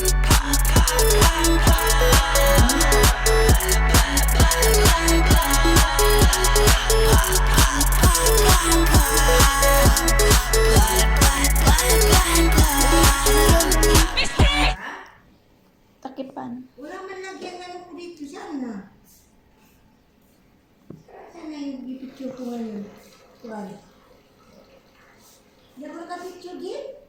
Takipan. Wala man lagyan ng ko dito sana. Sana yung picture ko ngayon. Wala. Hindi ako nakapicture din.